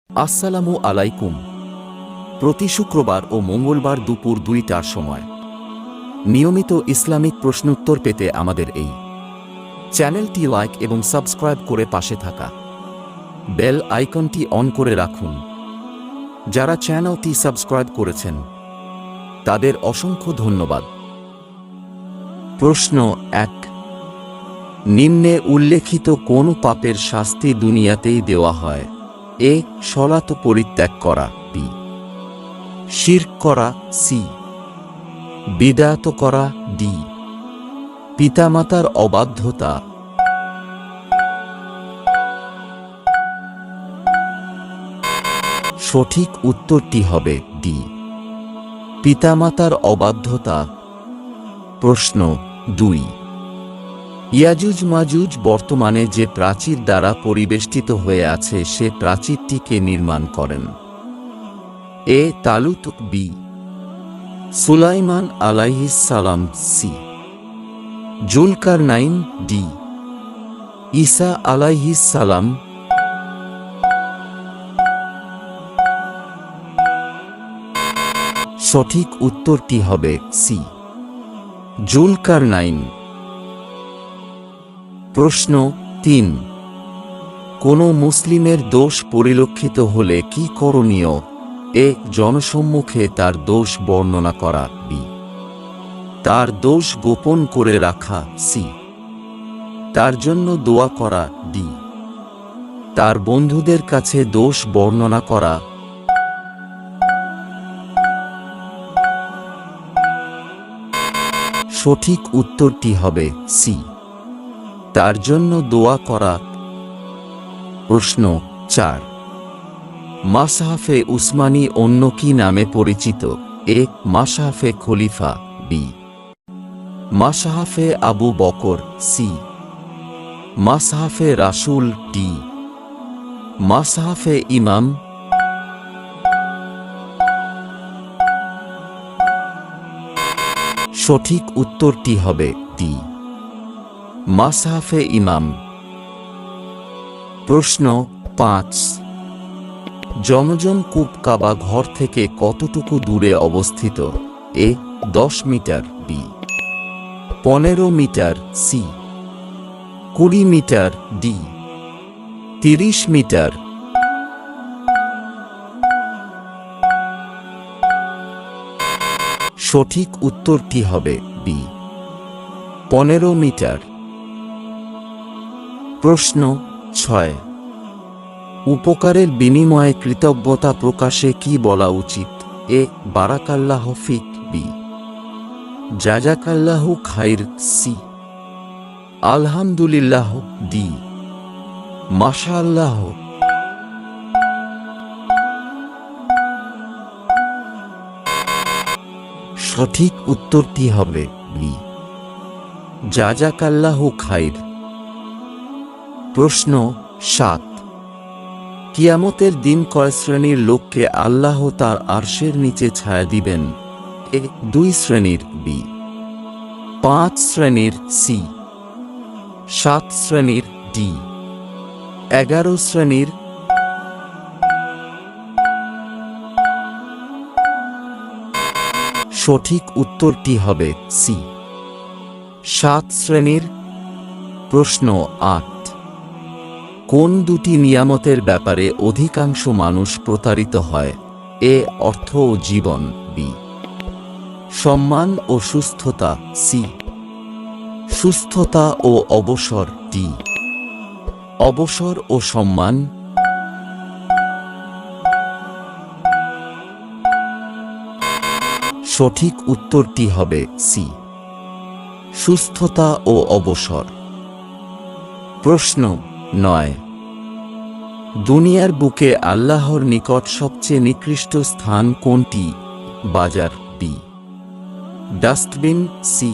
আসসালামু আলাইকুম। প্রতি শুক্রবার ও মঙ্গলবার দুপুর 2টার সময় নিয়মিত ইসলামিক প্রশ্নোত্তর পেতে আমাদের এই চ্যানেলটি লাইক এবং সাবস্ক্রাইব করে পাশে থাকা বেল আইকনটি অন করে রাখুন। যারা চ্যানেলটি সাবস্ক্রাইব করেছেন তাদের অসংখ্য ধন্যবাদ। প্রশ্ন 1, নিম্নে উল্লেখিত কোন পাপের শাস্তি দুনিয়াতেই দেওয়া হয়? এ, সলাত পরিত্যাগ করা, বি, শিরক করা, সি, বিদআত করা, ডি, পিতামাতার অবাধ্যতা। সঠিক উত্তরটি হবে ডি, পিতামাতার অবাধ্যতা। প্রশ্ন 2, ইয়াজুজ মাজুজ বর্তমানে যে প্রাচীর দ্বারা পরিবেষ্টিত হয়ে আছে সে প্রাচীরটি কে নির্মাণ করেন? এ, তালুত, বি, সুলাইমান আলাইহিস সালাম, সি, জুলকারনাইন, ডি, ঈসা আলাইহিস সালাম। সঠিক উত্তরটি হবে সি, জুলকারনাইন। প্রশ্ন 3, কোনো মুসলিমের দোষ পরিলক্ষিত হলে কি করণীয়? এ, জনসম্মুখে তার দোষ বর্ণনা করা, বি, তার দোষ গোপন করে রাখা, সি, তার জন্য দোয়া করা, ডি, তার বন্ধুদের কাছে দোষ বর্ণনা করা। সঠিক উত্তরটি হবে সি, তার জন্য দোয়া করা। প্রশ্ন 4, মাসহাফে উসমানী অন্য কি নামে পরিচিত? এ, মাসহাফে খলিফা, বি, মাসহাফে আবু বকর, সি, মাসহাফে রাসূল, ডি, মাসহাফে ইমাম। সঠিক উত্তরটি হবে ডি, মাসহাফে ইমাম। প্রশ্ন 5, জমজম কূপ কাবা ঘর থেকে কতটুকু দূরে অবস্থিত? A, 10 metre, B, 15 metre, C, 20 metre, D, 30 metre. সঠিক উত্তরটি হবে বি, 15 মিটার। প্রশ্ন 6, উপকারের বিনিময়ে কৃতজ্ঞতা প্রকাশে কি বলা উচিত? এ, বারাকাল্লাহ ফিক, বি, জাযাকাল্লাহু খাইর, সি, আলহামদুলিল্লাহ, ডি, মাশাআল্লাহ। সঠিক উত্তরটি হবে বি, জাযাকাল্লাহু খাইর। প্রশ্ন 7, কিয়ামতের দিন কয় শ্রেণীর লোককে আল্লাহ তার আরশের নিচে ছায়া দিবেন? এ, 2 শ্রেণীর, বি, 5 শ্রেণীর, সি, 7 শ্রেণীর, ডি, 11 শ্রেণীর। সঠিক উত্তরটি হবে সি, 7 শ্রেণীর। প্রশ্ন 8, কোন দুটি নিয়ামতের ব্যাপারে অধিকাংশ মানুষ প্রতারিত হয়? এ, অর্থ ও জীবন, বি, সম্মান ও সুস্থতা, সি, সুস্থতা ও অবসর, ডি, অবসর ও সম্মান। সঠিক উত্তরটি হবে সি, সুস্থতা ও অবসর। প্রশ্ন 9, দুনিয়ার বুকে আল্লাহর নিকট সবচেয়ে নিকৃষ্ট স্থান কোনটি? বাজার, বি, ডাস্টবিন, সি,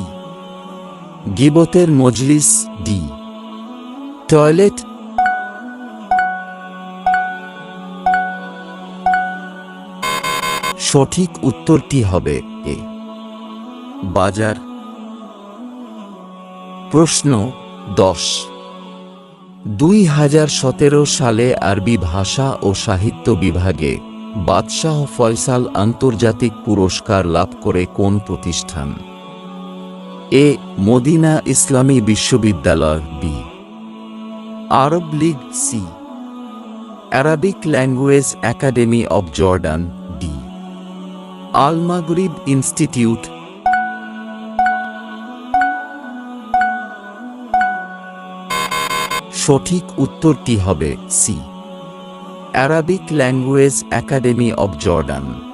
গীবতের মজলিস, ডি, টয়লেট। সঠিক উত্তরটি হবে এ, বাজার। প্রশ্ন 10, 2017 সালে আরবি ভাষা ও সাহিত্য বিভাগে বাদশাহ ফয়সাল আন্তর্জাতিক পুরস্কার লাভ করে কোন প্রতিষ্ঠান? এ. মদিনা ইসলামী বিশ্ববিদ্যালয়, B. Arab league, C. Arabic language academy of Jordan, D. Al Maghrib institute. সঠিক উত্তরটি হবে C. Arabic language academy of Jordan.